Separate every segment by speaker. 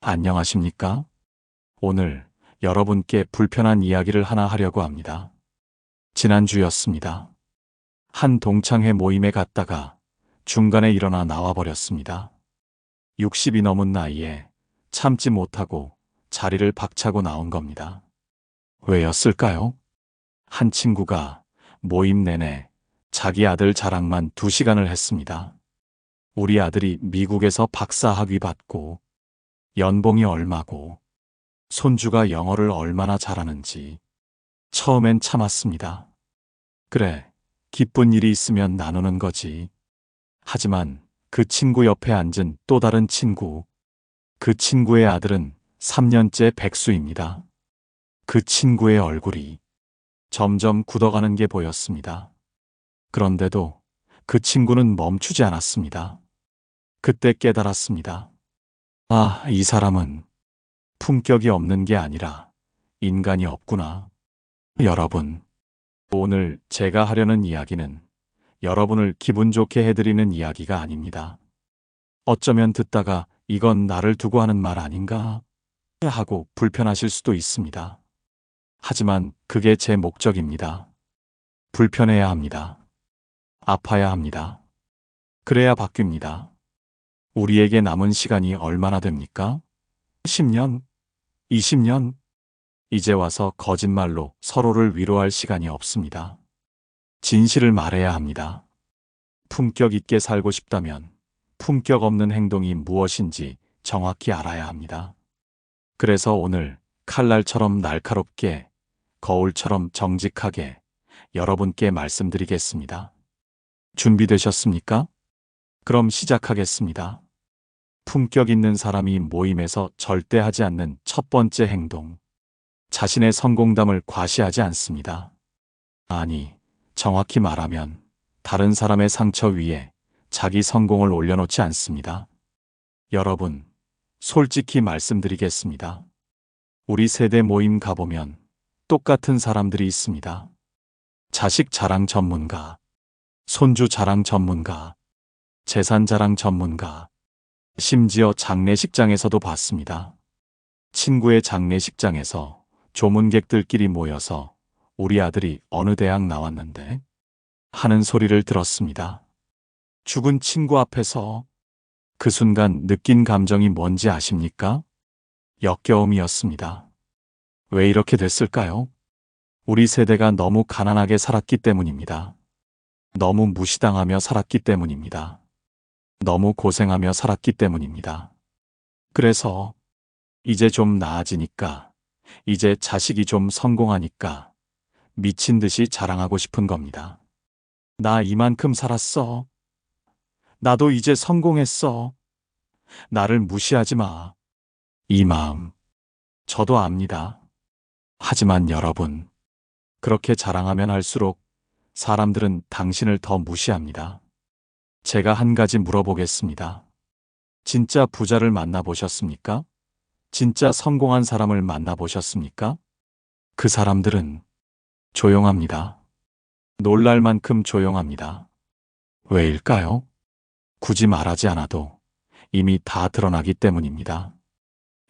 Speaker 1: 안녕하십니까? 오늘 여러분께 불편한 이야기를 하나 하려고 합니다. 지난주였습니다. 한 동창회 모임에 갔다가 중간에 일어나 나와버렸습니다. 60이 넘은 나이에 참지 못하고 자리를 박차고 나온 겁니다. 왜였을까요? 한 친구가 모임 내내 자기 아들 자랑만 2시간을 했습니다. 우리 아들이 미국에서 박사 학위 받고 연봉이 얼마고 손주가 영어를 얼마나 잘하는지. 처음엔 참았습니다. 그래, 기쁜 일이 있으면 나누는 거지. 하지만 그 친구 옆에 앉은 또 다른 친구, 그 친구의 아들은 3년째 백수입니다. 그 친구의 얼굴이 점점 굳어가는 게 보였습니다. 그런데도 그 친구는 멈추지 않았습니다. 그때 깨달았습니다. 아, 이 사람은 품격이 없는 게 아니라 인간이 없구나. 여러분, 오늘 제가 하려는 이야기는 여러분을 기분 좋게 해드리는 이야기가 아닙니다. 어쩌면 듣다가 이건 나를 두고 하는 말 아닌가 하고 불편하실 수도 있습니다. 하지만 그게 제 목적입니다. 불편해야 합니다. 아파야 합니다. 그래야 바뀝니다. 우리에게 남은 시간이 얼마나 됩니까? 10년? 20년? 이제 와서 거짓말로 서로를 위로할 시간이 없습니다. 진실을 말해야 합니다. 품격 있게 살고 싶다면 품격 없는 행동이 무엇인지 정확히 알아야 합니다. 그래서 오늘 칼날처럼 날카롭게, 거울처럼 정직하게 여러분께 말씀드리겠습니다. 준비되셨습니까? 그럼 시작하겠습니다. 품격 있는 사람이 모임에서 절대 하지 않는 첫 번째 행동. 자신의 성공담을 과시하지 않습니다. 아니, 정확히 말하면 다른 사람의 상처 위에 자기 성공을 올려놓지 않습니다. 여러분, 솔직히 말씀드리겠습니다. 우리 세대 모임 가보면 똑같은 사람들이 있습니다. 자식 자랑 전문가, 손주 자랑 전문가, 재산 자랑 전문가, 심지어 장례식장에서도 봤습니다. 친구의 장례식장에서 조문객들끼리 모여서 우리 아들이 어느 대학 나왔는데 하는 소리를 들었습니다. 죽은 친구 앞에서. 그 순간 느낀 감정이 뭔지 아십니까? 역겨움이었습니다. 왜 이렇게 됐을까요? 우리 세대가 너무 가난하게 살았기 때문입니다. 너무 무시당하며 살았기 때문입니다. 너무 고생하며 살았기 때문입니다. 그래서 이제 좀 나아지니까, 이제 자식이 좀 성공하니까 미친 듯이 자랑하고 싶은 겁니다. 나 이만큼 살았어. 나도 이제 성공했어. 나를 무시하지 마. 이 마음, 저도 압니다. 하지만 여러분, 그렇게 자랑하면 할수록 사람들은 당신을 더 무시합니다. 제가 한 가지 물어보겠습니다. 진짜 부자를 만나보셨습니까? 진짜 성공한 사람을 만나보셨습니까? 그 사람들은 조용합니다. 놀랄 만큼 조용합니다. 왜일까요? 굳이 말하지 않아도 이미 다 드러나기 때문입니다.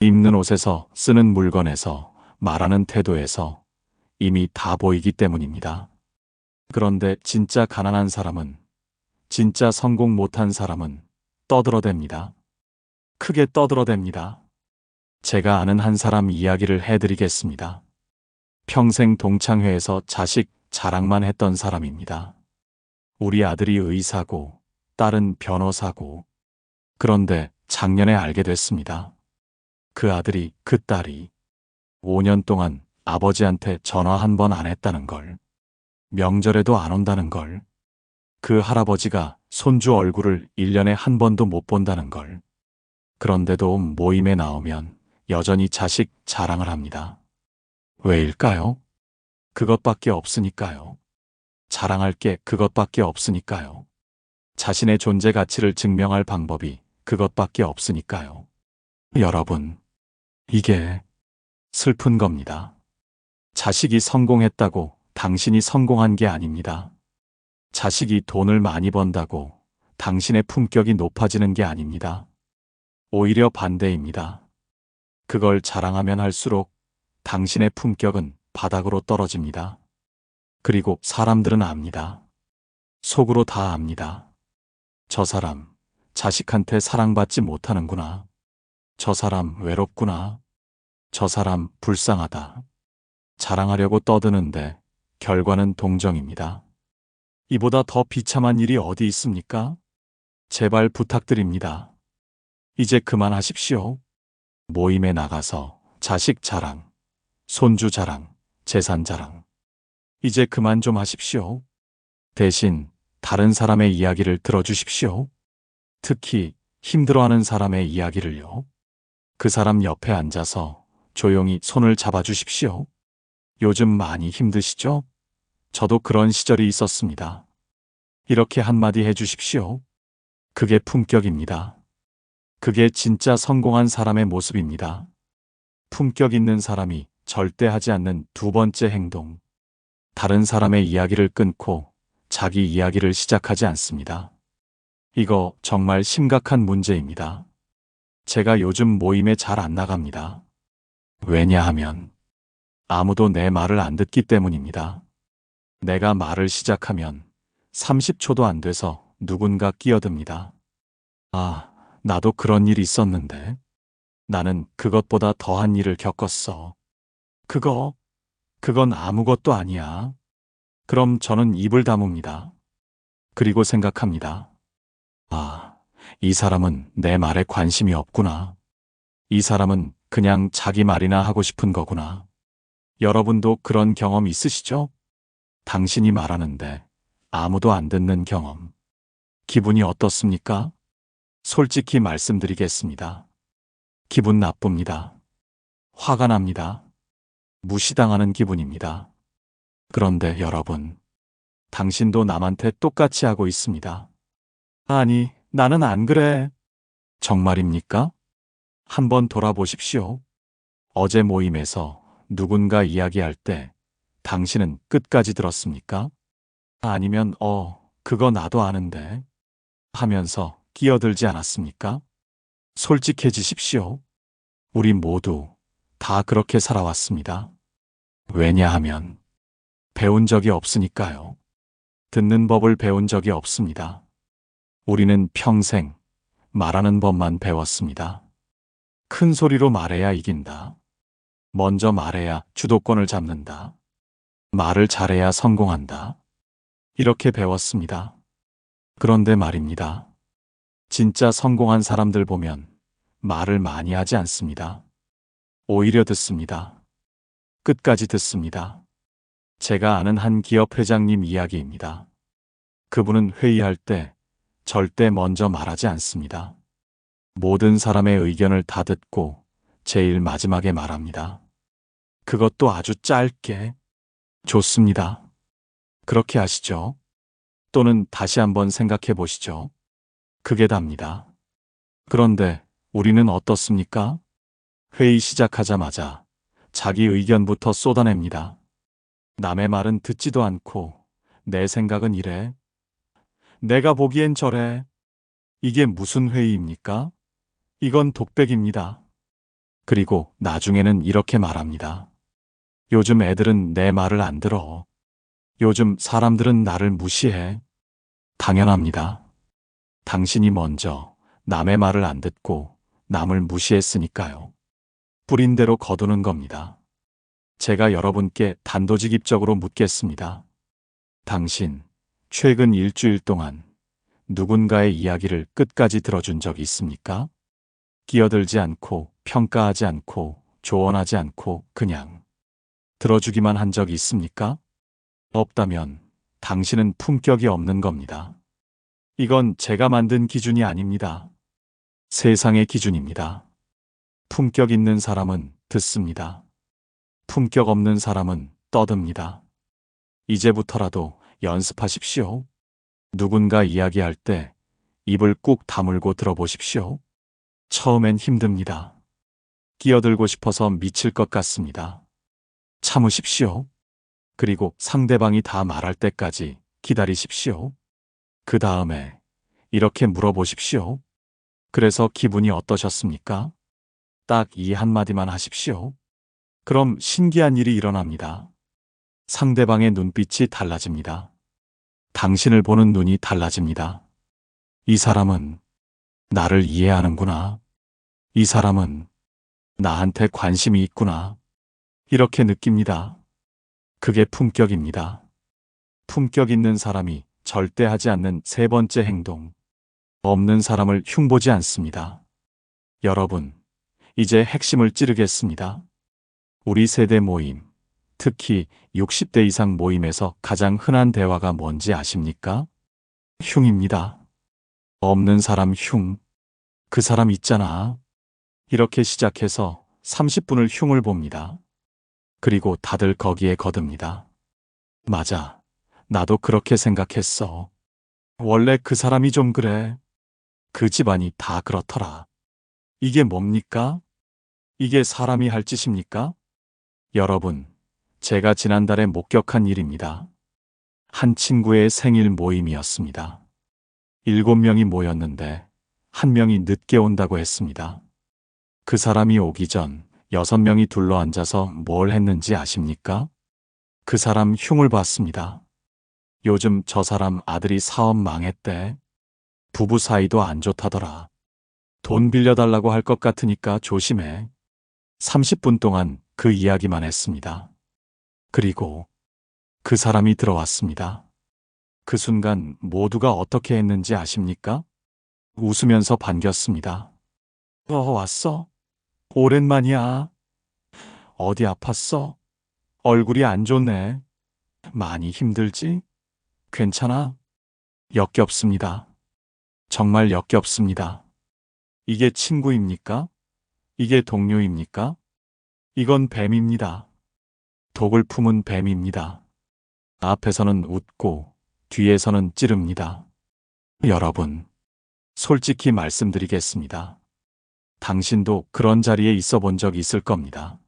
Speaker 1: 입는 옷에서, 쓰는 물건에서, 말하는 태도에서 이미 다 보이기 때문입니다. 그런데 진짜 가난한 사람은, 진짜 성공 못한 사람은 떠들어댑니다. 크게 떠들어댑니다. 제가 아는 한 사람 이야기를 해드리겠습니다. 평생 동창회에서 자식 자랑만 했던 사람입니다. 우리 아들이 의사고 딸은 변호사고. 그런데 작년에 알게 됐습니다. 그 아들이, 그 딸이 5년 동안 아버지한테 전화 한 번 안 했다는 걸, 명절에도 안 온다는 걸, 그 할아버지가 손주 얼굴을 1년에 한 번도 못 본다는 걸. 그런데도 모임에 나오면 여전히 자식 자랑을 합니다. 왜일까요? 그것밖에 없으니까요. 자랑할 게 그것밖에 없으니까요. 자신의 존재 가치를 증명할 방법이 그것밖에 없으니까요. 여러분, 이게 슬픈 겁니다. 자식이 성공했다고 당신이 성공한 게 아닙니다. 자식이 돈을 많이 번다고 당신의 품격이 높아지는 게 아닙니다. 오히려 반대입니다. 그걸 자랑하면 할수록 당신의 품격은 바닥으로 떨어집니다. 그리고 사람들은 압니다. 속으로 다 압니다. 저 사람, 자식한테 사랑받지 못하는구나. 저 사람 외롭구나. 저 사람 불쌍하다. 자랑하려고 떠드는데 결과는 동정입니다. 이보다 더 비참한 일이 어디 있습니까? 제발 부탁드립니다. 이제 그만하십시오. 모임에 나가서 자식 자랑, 손주 자랑, 재산 자랑. 이제 그만 좀 하십시오. 대신 다른 사람의 이야기를 들어주십시오. 특히 힘들어하는 사람의 이야기를요. 그 사람 옆에 앉아서 조용히 손을 잡아주십시오. 요즘 많이 힘드시죠? 저도 그런 시절이 있었습니다. 이렇게 한마디 해주십시오. 그게 품격입니다. 그게 진짜 성공한 사람의 모습입니다. 품격 있는 사람이 절대 하지 않는 두 번째 행동. 다른 사람의 이야기를 끊고 자기 이야기를 시작하지 않습니다. 이거 정말 심각한 문제입니다. 제가 요즘 모임에 잘 안 나갑니다. 왜냐하면 아무도 내 말을 안 듣기 때문입니다. 내가 말을 시작하면 30초도 안 돼서 누군가 끼어듭니다. 아, 나도 그런 일이 있었는데. 나는 그것보다 더한 일을 겪었어. 그건 아무것도 아니야. 그럼 저는 입을 다뭅니다. 그리고 생각합니다. 아, 이 사람은 내 말에 관심이 없구나. 이 사람은 그냥 자기 말이나 하고 싶은 거구나. 여러분도 그런 경험 있으시죠? 당신이 말하는데 아무도 안 듣는 경험. 기분이 어떻습니까? 솔직히 말씀드리겠습니다. 기분 나쁩니다. 화가 납니다. 무시당하는 기분입니다. 그런데 여러분, 당신도 남한테 똑같이 하고 있습니다. 아니, 나는 안 그래. 정말입니까? 한번 돌아보십시오. 어제 모임에서 누군가 이야기할 때 당신은 끝까지 들었습니까? 아니면 그거 나도 아는데 하면서 끼어들지 않았습니까? 솔직해지십시오. 우리 모두 다 그렇게 살아왔습니다. 왜냐하면 배운 적이 없으니까요. 듣는 법을 배운 적이 없습니다. 우리는 평생 말하는 법만 배웠습니다. 큰 소리로 말해야 이긴다. 먼저 말해야 주도권을 잡는다. 말을 잘해야 성공한다. 이렇게 배웠습니다. 그런데 말입니다. 진짜 성공한 사람들 보면 말을 많이 하지 않습니다. 오히려 듣습니다. 끝까지 듣습니다. 제가 아는 한 기업 회장님 이야기입니다. 그분은 회의할 때 절대 먼저 말하지 않습니다. 모든 사람의 의견을 다 듣고 제일 마지막에 말합니다. 그것도 아주 짧게. 좋습니다. 그렇게 하시죠. 또는 다시 한번 생각해 보시죠. 그게 답니다. 그런데 우리는 어떻습니까? 회의 시작하자마자 자기 의견부터 쏟아냅니다. 남의 말은 듣지도 않고 내 생각은 이래. 내가 보기엔 저래. 이게 무슨 회의입니까? 이건 독백입니다. 그리고 나중에는 이렇게 말합니다. 요즘 애들은 내 말을 안 들어. 요즘 사람들은 나를 무시해. 당연합니다. 당신이 먼저 남의 말을 안 듣고 남을 무시했으니까요. 뿌린 대로 거두는 겁니다. 제가 여러분께 단도직입적으로 묻겠습니다. 당신, 최근 일주일 동안 누군가의 이야기를 끝까지 들어준 적이 있습니까? 끼어들지 않고, 평가하지 않고, 조언하지 않고, 그냥 들어주기만 한 적이 있습니까? 없다면 당신은 품격이 없는 겁니다. 이건 제가 만든 기준이 아닙니다. 세상의 기준입니다. 품격 있는 사람은 듣습니다. 품격 없는 사람은 떠듭니다. 이제부터라도 연습하십시오. 누군가 이야기할 때 입을 꾹 다물고 들어보십시오. 처음엔 힘듭니다. 끼어들고 싶어서 미칠 것 같습니다. 참으십시오. 그리고 상대방이 다 말할 때까지 기다리십시오. 그 다음에 이렇게 물어보십시오. 그래서 기분이 어떠셨습니까? 딱 이 한마디만 하십시오. 그럼 신기한 일이 일어납니다. 상대방의 눈빛이 달라집니다. 당신을 보는 눈이 달라집니다. 이 사람은 나를 이해하는구나. 이 사람은 나한테 관심이 있구나. 이렇게 느낍니다. 그게 품격입니다. 품격 있는 사람이 절대 하지 않는 세 번째 행동. 없는 사람을 흉보지 않습니다. 여러분, 이제 핵심을 찌르겠습니다. 우리 세대 모임, 특히 60대 이상 모임에서 가장 흔한 대화가 뭔지 아십니까? 흉입니다. 없는 사람 흉. 그 사람 있잖아. 이렇게 시작해서 30분을 흉을 봅니다. 그리고 다들 거기에 거듭니다. 맞아. 나도 그렇게 생각했어. 원래 그 사람이 좀 그래. 그 집안이 다 그렇더라. 이게 뭡니까? 이게 사람이 할 짓입니까? 여러분, 제가 지난달에 목격한 일입니다. 한 친구의 생일 모임이었습니다. 7명이 모였는데 1명이 늦게 온다고 했습니다. 그 사람이 오기 전 6명이 둘러앉아서 뭘 했는지 아십니까? 그 사람 흉을 봤습니다. 요즘 저 사람 아들이 사업 망했대. 부부 사이도 안 좋다더라. 돈 빌려달라고 할 것 같으니까 조심해. 30분 동안 그 이야기만 했습니다. 그리고 그 사람이 들어왔습니다. 그 순간 모두가 어떻게 했는지 아십니까? 웃으면서 반겼습니다. 왔어? 오랜만이야. 어디 아팠어? 얼굴이 안 좋네. 많이 힘들지? 괜찮아? 역겹습니다. 정말 역겹습니다. 이게 친구입니까? 이게 동료입니까? 이건 뱀입니다. 독을 품은 뱀입니다. 앞에서는 웃고 뒤에서는 찌릅니다. 여러분, 솔직히 말씀드리겠습니다. 당신도 그런 자리에 있어 본 적 있을 겁니다.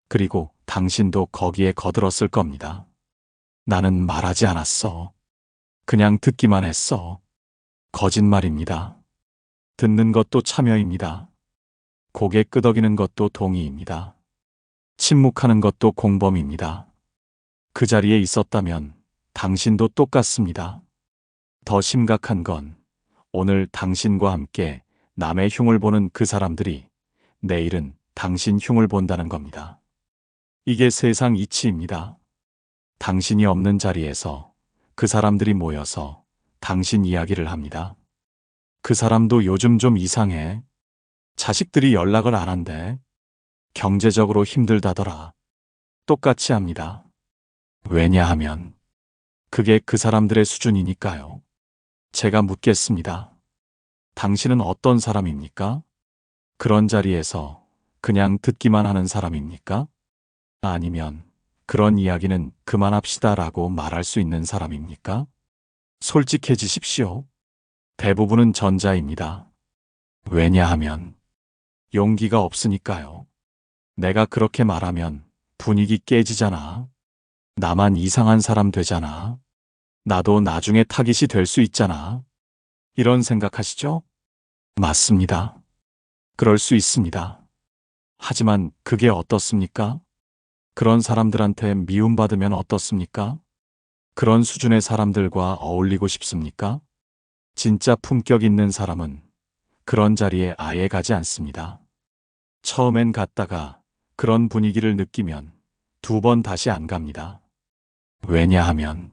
Speaker 1: 그리고 당신도 거기에 거들었을 겁니다. 나는 말하지 않았어. 그냥 듣기만 했어. 거짓말입니다. 듣는 것도 참여입니다. 고개 끄덕이는 것도 동의입니다. 침묵하는 것도 공범입니다. 그 자리에 있었다면 당신도 똑같습니다. 더 심각한 건 오늘 당신과 함께 남의 흉을 보는 그 사람들이 내일은 당신 흉을 본다는 겁니다. 이게 세상 이치입니다. 당신이 없는 자리에서 그 사람들이 모여서 당신 이야기를 합니다. 그 사람도 요즘 좀 이상해. 자식들이 연락을 안 한대. 경제적으로 힘들다더라. 똑같이 합니다. 왜냐하면 그게 그 사람들의 수준이니까요. 제가 묻겠습니다. 당신은 어떤 사람입니까? 그런 자리에서 그냥 듣기만 하는 사람입니까? 아니면 그런 이야기는 그만합시다라고 말할 수 있는 사람입니까? 솔직해지십시오. 대부분은 전자입니다. 왜냐하면 용기가 없으니까요. 내가 그렇게 말하면 분위기 깨지잖아. 나만 이상한 사람 되잖아. 나도 나중에 타깃이 될 수 있잖아. 이런 생각하시죠? 맞습니다. 그럴 수 있습니다. 하지만 그게 어떻습니까? 그런 사람들한테 미움받으면 어떻습니까? 그런 수준의 사람들과 어울리고 싶습니까? 진짜 품격 있는 사람은 그런 자리에 아예 가지 않습니다. 처음엔 갔다가 그런 분위기를 느끼면 2번 다시 안 갑니다. 왜냐하면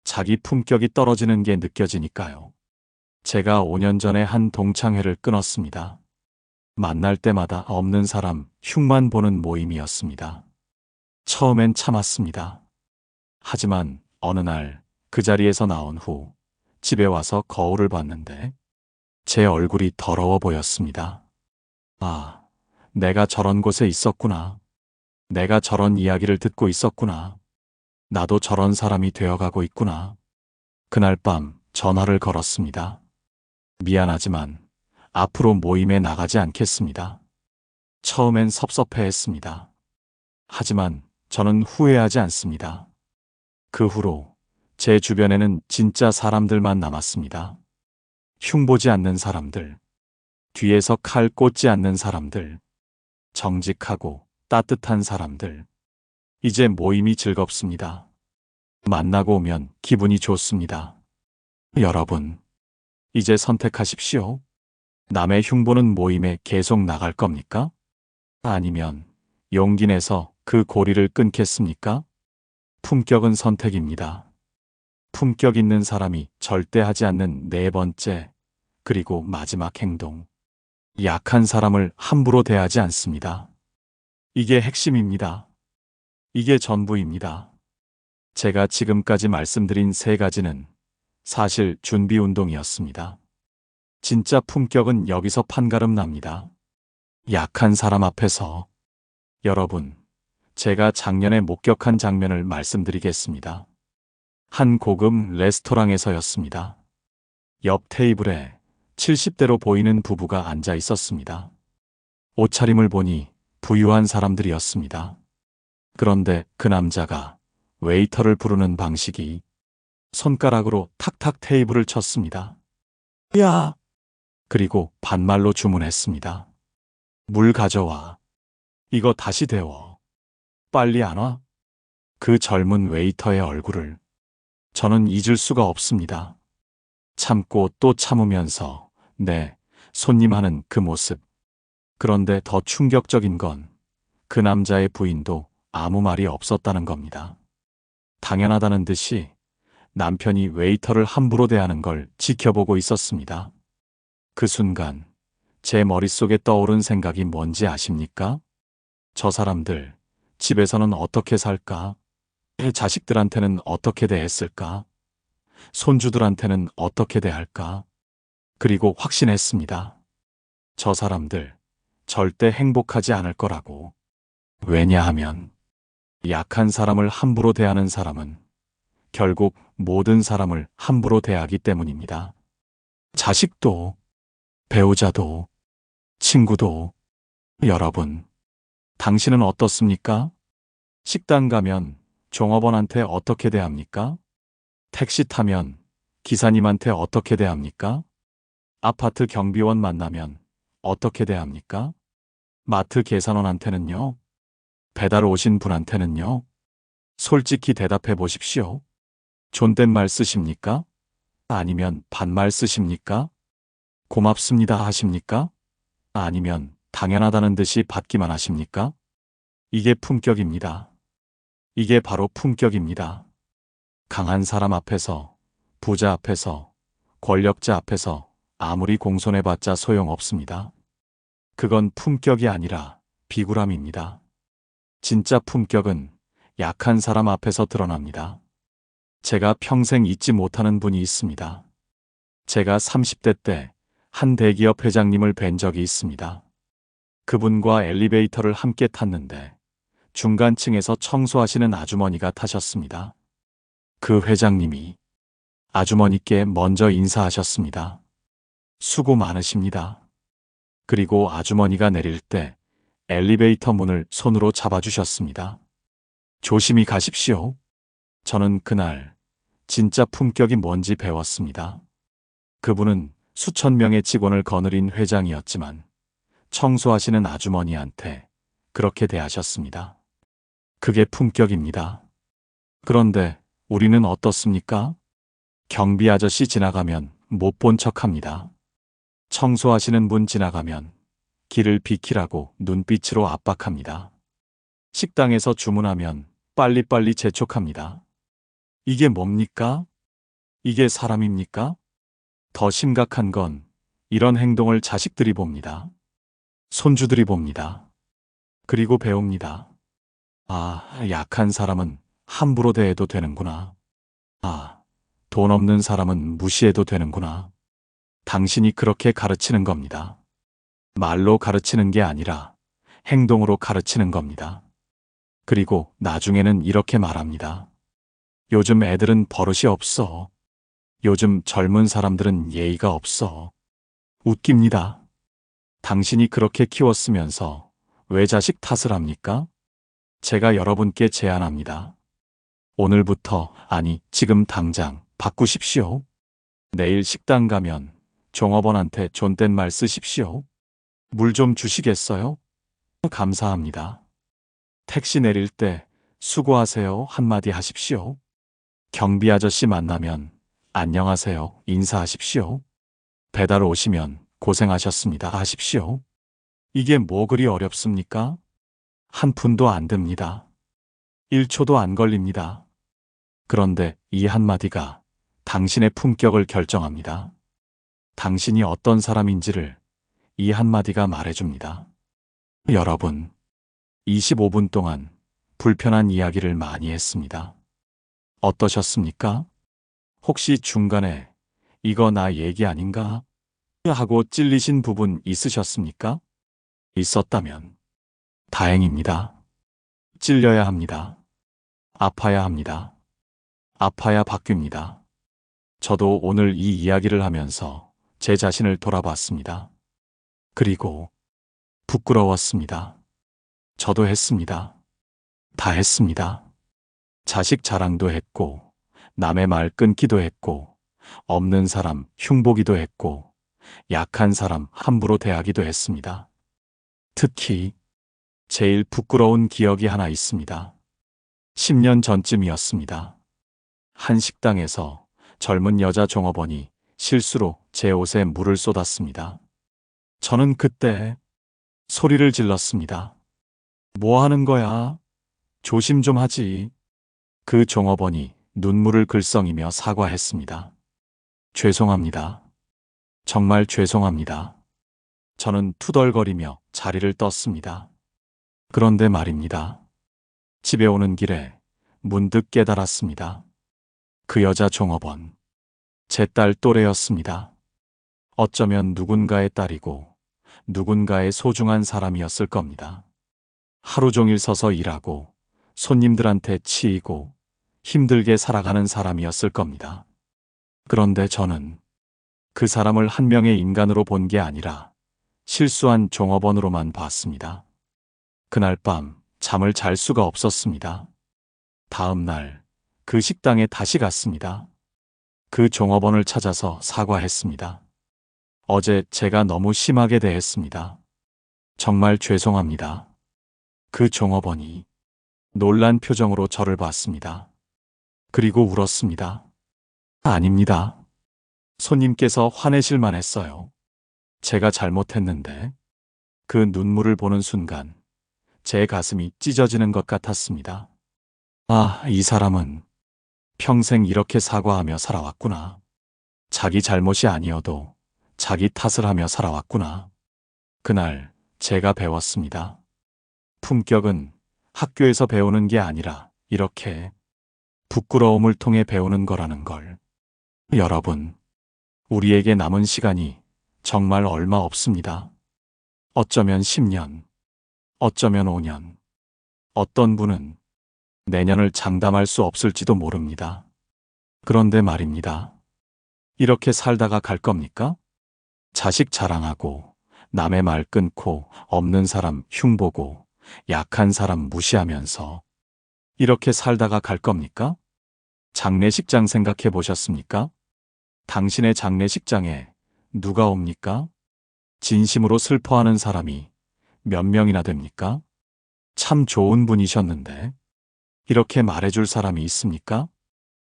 Speaker 1: 자기 품격이 떨어지는 게 느껴지니까요. 제가 5년 전에 한 동창회를 끊었습니다. 만날 때마다 없는 사람 흉만 보는 모임이었습니다. 처음엔 참았습니다. 하지만 어느 날 그 자리에서 나온 후 집에 와서 거울을 봤는데 제 얼굴이 더러워 보였습니다. 아, 내가 저런 곳에 있었구나. 내가 저런 이야기를 듣고 있었구나. 나도 저런 사람이 되어가고 있구나. 그날 밤 전화를 걸었습니다. 미안하지만 앞으로 모임에 나가지 않겠습니다. 처음엔 섭섭해했습니다. 하지만 저는 후회하지 않습니다. 그 후로 제 주변에는 진짜 사람들만 남았습니다. 흉보지 않는 사람들, 뒤에서 칼 꽂지 않는 사람들, 정직하고 따뜻한 사람들. 이제 모임이 즐겁습니다. 만나고 오면 기분이 좋습니다. 여러분, 이제 선택하십시오. 남의 흉보는 모임에 계속 나갈 겁니까? 아니면 용기 내서 그 고리를 끊겠습니까? 품격은 선택입니다. 품격 있는 사람이 절대 하지 않는 네 번째, 그리고 마지막 행동. 약한 사람을 함부로 대하지 않습니다. 이게 핵심입니다. 이게 전부입니다. 제가 지금까지 말씀드린 세 가지는 사실 준비 운동이었습니다. 진짜 품격은 여기서 판가름 납니다. 약한 사람 앞에서. 여러분, 제가 작년에 목격한 장면을 말씀드리겠습니다. 한 고급 레스토랑에서였습니다. 옆 테이블에 70대로 보이는 부부가 앉아 있었습니다. 옷차림을 보니 부유한 사람들이었습니다. 그런데 그 남자가 웨이터를 부르는 방식이 손가락으로 탁탁 테이블을 쳤습니다. 야! 그리고 반말로 주문했습니다. 물 가져와. 이거 다시 데워. 빨리 안 와? 그 젊은 웨이터의 얼굴을 저는 잊을 수가 없습니다. 참고 또 참으면서 네, 손님 하는 그 모습. 그런데 더 충격적인 건 그 남자의 부인도 아무 말이 없었다는 겁니다. 당연하다는 듯이 남편이 웨이터를 함부로 대하는 걸 지켜보고 있었습니다. 그 순간 제 머릿속에 떠오른 생각이 뭔지 아십니까? 저 사람들 집에서는 어떻게 살까? 자식들한테는 어떻게 대했을까? 손주들한테는 어떻게 대할까? 그리고 확신했습니다. 저 사람들 절대 행복하지 않을 거라고. 왜냐하면 약한 사람을 함부로 대하는 사람은 결국 모든 사람을 함부로 대하기 때문입니다. 자식도, 배우자도, 친구도. 여러분, 당신은 어떻습니까? 식당 가면 종업원한테 어떻게 대합니까? 택시 타면 기사님한테 어떻게 대합니까? 아파트 경비원 만나면 어떻게 대합니까? 마트 계산원한테는요? 배달 오신 분한테는요? 솔직히 대답해 보십시오. 존댓말 쓰십니까? 아니면 반말 쓰십니까? 고맙습니다 하십니까? 아니면 당연하다는 듯이 받기만 하십니까? 이게 품격입니다. 이게 바로 품격입니다. 강한 사람 앞에서, 부자 앞에서, 권력자 앞에서 아무리 공손해봤자 소용없습니다. 그건 품격이 아니라 비굴함입니다. 진짜 품격은 약한 사람 앞에서 드러납니다. 제가 평생 잊지 못하는 분이 있습니다. 제가 30대 때 한 대기업 회장님을 뵌 적이 있습니다. 그분과 엘리베이터를 함께 탔는데 중간층에서 청소하시는 아주머니가 타셨습니다. 그 회장님이 아주머니께 먼저 인사하셨습니다. 수고 많으십니다. 그리고 아주머니가 내릴 때 엘리베이터 문을 손으로 잡아주셨습니다. 조심히 가십시오. 저는 그날 진짜 품격이 뭔지 배웠습니다. 그분은 수천 명의 직원을 거느린 회장이었지만 청소하시는 아주머니한테 그렇게 대하셨습니다. 그게 품격입니다. 그런데 우리는 어떻습니까? 경비 아저씨 지나가면 못 본 척합니다. 청소하시는 분 지나가면 길을 비키라고 눈빛으로 압박합니다. 식당에서 주문하면 빨리빨리 재촉합니다. 이게 뭡니까? 이게 사람입니까? 더 심각한 건 이런 행동을 자식들이 봅니다. 손주들이 봅니다. 그리고 배웁니다. 아, 약한 사람은 함부로 대해도 되는구나. 아, 돈 없는 사람은 무시해도 되는구나. 당신이 그렇게 가르치는 겁니다. 말로 가르치는 게 아니라 행동으로 가르치는 겁니다. 그리고 나중에는 이렇게 말합니다. 요즘 애들은 버릇이 없어. 요즘 젊은 사람들은 예의가 없어. 웃깁니다. 당신이 그렇게 키웠으면서 왜 자식 탓을 합니까? 제가 여러분께 제안합니다. 오늘부터, 아니, 지금 당장 바꾸십시오. 내일 식당 가면 종업원한테 존댓말 쓰십시오. 물 좀 주시겠어요? 감사합니다. 택시 내릴 때 수고하세요 한마디 하십시오. 경비 아저씨 만나면 안녕하세요 인사하십시오. 배달 오시면 고생하셨습니다 하십시오. 이게 뭐 그리 어렵습니까? 한 푼도 안 듭니다. 1초도 안 걸립니다. 그런데 이 한마디가 당신의 품격을 결정합니다. 당신이 어떤 사람인지를 이 한마디가 말해줍니다. 여러분, 25분 동안 불편한 이야기를 많이 했습니다. 어떠셨습니까? 혹시 중간에 이거 나 얘기 아닌가? 하고 찔리신 부분 있으셨습니까? 있었다면 다행입니다. 찔려야 합니다. 아파야 합니다. 아파야 바뀝니다. 저도 오늘 이 이야기를 하면서 제 자신을 돌아봤습니다. 그리고 부끄러웠습니다. 저도 했습니다. 다 했습니다. 자식 자랑도 했고, 남의 말 끊기도 했고, 없는 사람 흉보기도 했고, 약한 사람 함부로 대하기도 했습니다. 특히 제일 부끄러운 기억이 하나 있습니다. 10년 전쯤이었습니다. 한 식당에서 젊은 여자 종업원이 실수로 제 옷에 물을 쏟았습니다. 저는 그때 소리를 질렀습니다. 뭐 하는 거야? 조심 좀 하지. 그 종업원이 눈물을 글썽이며 사과했습니다. 죄송합니다. 정말 죄송합니다. 저는 투덜거리며 자리를 떴습니다. 그런데 말입니다. 집에 오는 길에 문득 깨달았습니다. 그 여자 종업원, 제 딸 또래였습니다. 어쩌면 누군가의 딸이고 누군가의 소중한 사람이었을 겁니다. 하루 종일 서서 일하고 손님들한테 치이고 힘들게 살아가는 사람이었을 겁니다. 그런데 저는 그 사람을 한 명의 인간으로 본 게 아니라 실수한 종업원으로만 봤습니다. 그날 밤 잠을 잘 수가 없었습니다. 다음 날 그 식당에 다시 갔습니다. 그 종업원을 찾아서 사과했습니다. 어제 제가 너무 심하게 대했습니다. 정말 죄송합니다. 그 종업원이 놀란 표정으로 저를 봤습니다. 그리고 울었습니다. 아닙니다. 손님께서 화내실만 했어요. 제가 잘못했는데 그 눈물을 보는 순간 제 가슴이 찢어지는 것 같았습니다. 아, 이 사람은 평생 이렇게 사과하며 살아왔구나. 자기 잘못이 아니어도 자기 탓을 하며 살아왔구나. 그날 제가 배웠습니다. 품격은 학교에서 배우는 게 아니라 이렇게 부끄러움을 통해 배우는 거라는 걸. 여러분, 우리에게 남은 시간이 정말 얼마 없습니다. 어쩌면 10년, 어쩌면 5년, 어떤 분은 내년을 장담할 수 없을지도 모릅니다. 그런데 말입니다. 이렇게 살다가 갈 겁니까? 자식 자랑하고 남의 말 끊고 없는 사람 흉보고 약한 사람 무시하면서 이렇게 살다가 갈 겁니까? 장례식장 생각해 보셨습니까? 당신의 장례식장에 누가 옵니까? 진심으로 슬퍼하는 사람이 몇 명이나 됩니까? 참 좋은 분이셨는데 이렇게 말해줄 사람이 있습니까?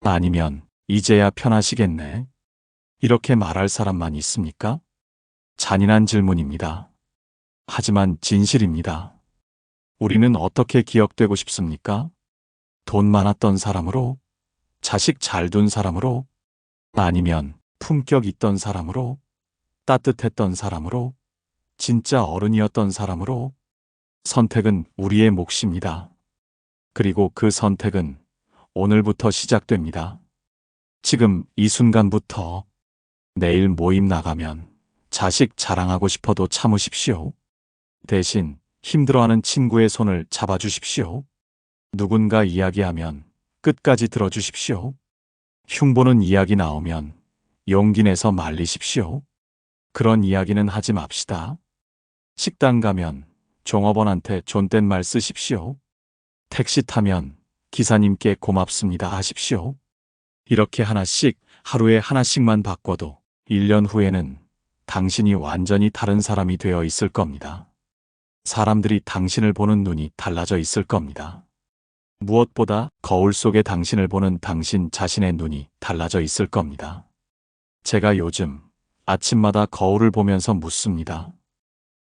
Speaker 1: 아니면 이제야 편하시겠네. 이렇게 말할 사람만 있습니까? 잔인한 질문입니다. 하지만 진실입니다. 우리는 어떻게 기억되고 싶습니까? 돈 많았던 사람으로? 자식 잘 둔 사람으로? 아니면 품격 있던 사람으로? 따뜻했던 사람으로? 진짜 어른이었던 사람으로? 선택은 우리의 몫입니다. 그리고 그 선택은 오늘부터 시작됩니다. 지금 이 순간부터 내일 모임 나가면 자식 자랑하고 싶어도 참으십시오. 대신 힘들어하는 친구의 손을 잡아주십시오. 누군가 이야기하면 끝까지 들어주십시오. 흉보는 이야기 나오면 용기 내서 말리십시오. 그런 이야기는 하지 맙시다. 식당 가면 종업원한테 존댓말 쓰십시오. 택시 타면 기사님께 고맙습니다 하십시오. 이렇게 하나씩 하루에 하나씩만 바꿔도 1년 후에는 당신이 완전히 다른 사람이 되어 있을 겁니다. 사람들이 당신을 보는 눈이 달라져 있을 겁니다. 무엇보다 거울 속에 당신을 보는 당신 자신의 눈이 달라져 있을 겁니다. 제가 요즘 아침마다 거울을 보면서 묻습니다.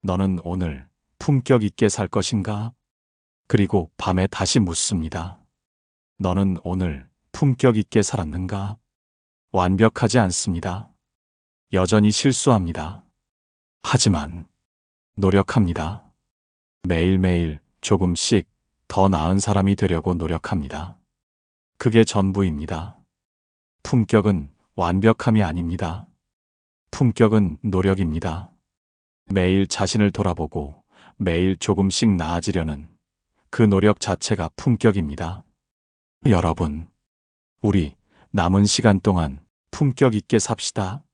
Speaker 1: 너는 오늘 품격 있게 살 것인가? 그리고 밤에 다시 묻습니다. 너는 오늘 품격 있게 살았는가? 완벽하지 않습니다. 여전히 실수합니다. 하지만 노력합니다. 매일매일 조금씩 더 나은 사람이 되려고 노력합니다. 그게 전부입니다. 품격은 완벽함이 아닙니다. 품격은 노력입니다. 매일 자신을 돌아보고 매일 조금씩 나아지려는 그 노력 자체가 품격입니다. 여러분, 우리 남은 시간 동안 품격 있게 삽시다.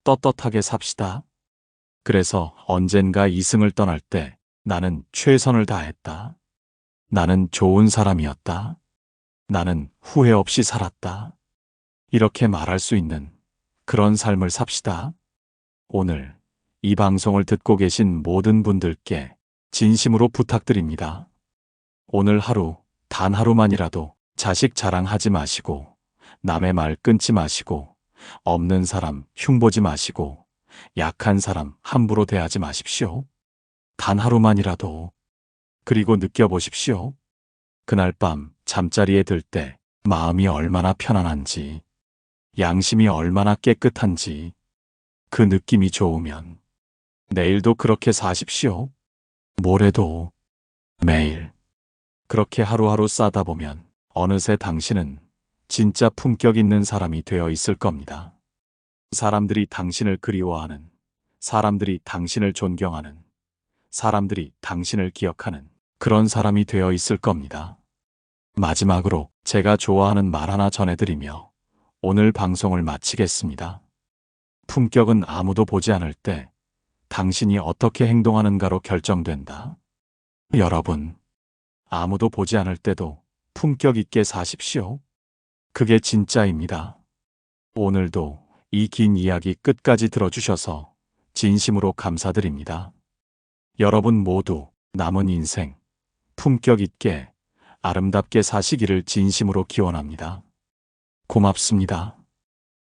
Speaker 1: 떳떳하게 삽시다. 그래서 언젠가 이승을 떠날 때 나는 최선을 다했다. 나는 좋은 사람이었다. 나는 후회 없이 살았다. 이렇게 말할 수 있는 그런 삶을 삽시다. 오늘 이 방송을 듣고 계신 모든 분들께 진심으로 부탁드립니다. 오늘 하루, 단 하루만이라도 자식 자랑하지 마시고, 남의 말 끊지 마시고, 없는 사람 흉보지 마시고, 약한 사람 함부로 대하지 마십시오. 단 하루만이라도. 그리고 느껴보십시오. 그날 밤 잠자리에 들 때 마음이 얼마나 편안한지, 양심이 얼마나 깨끗한지, 그 느낌이 좋으면 내일도 그렇게 사십시오. 모레도, 매일. 그렇게 하루하루 싸다 보면 어느새 당신은 진짜 품격 있는 사람이 되어 있을 겁니다. 사람들이 당신을 그리워하는, 사람들이 당신을 존경하는, 사람들이 당신을 기억하는 그런 사람이 되어 있을 겁니다. 마지막으로 제가 좋아하는 말 하나 전해드리며 오늘 방송을 마치겠습니다. 품격은 아무도 보지 않을 때 당신이 어떻게 행동하는가로 결정된다. 여러분, 아무도 보지 않을 때도 품격 있게 사십시오. 그게 진짜입니다. 오늘도 이 긴 이야기 끝까지 들어주셔서 진심으로 감사드립니다. 여러분 모두 남은 인생 품격 있게 아름답게 사시기를 진심으로 기원합니다. 고맙습니다.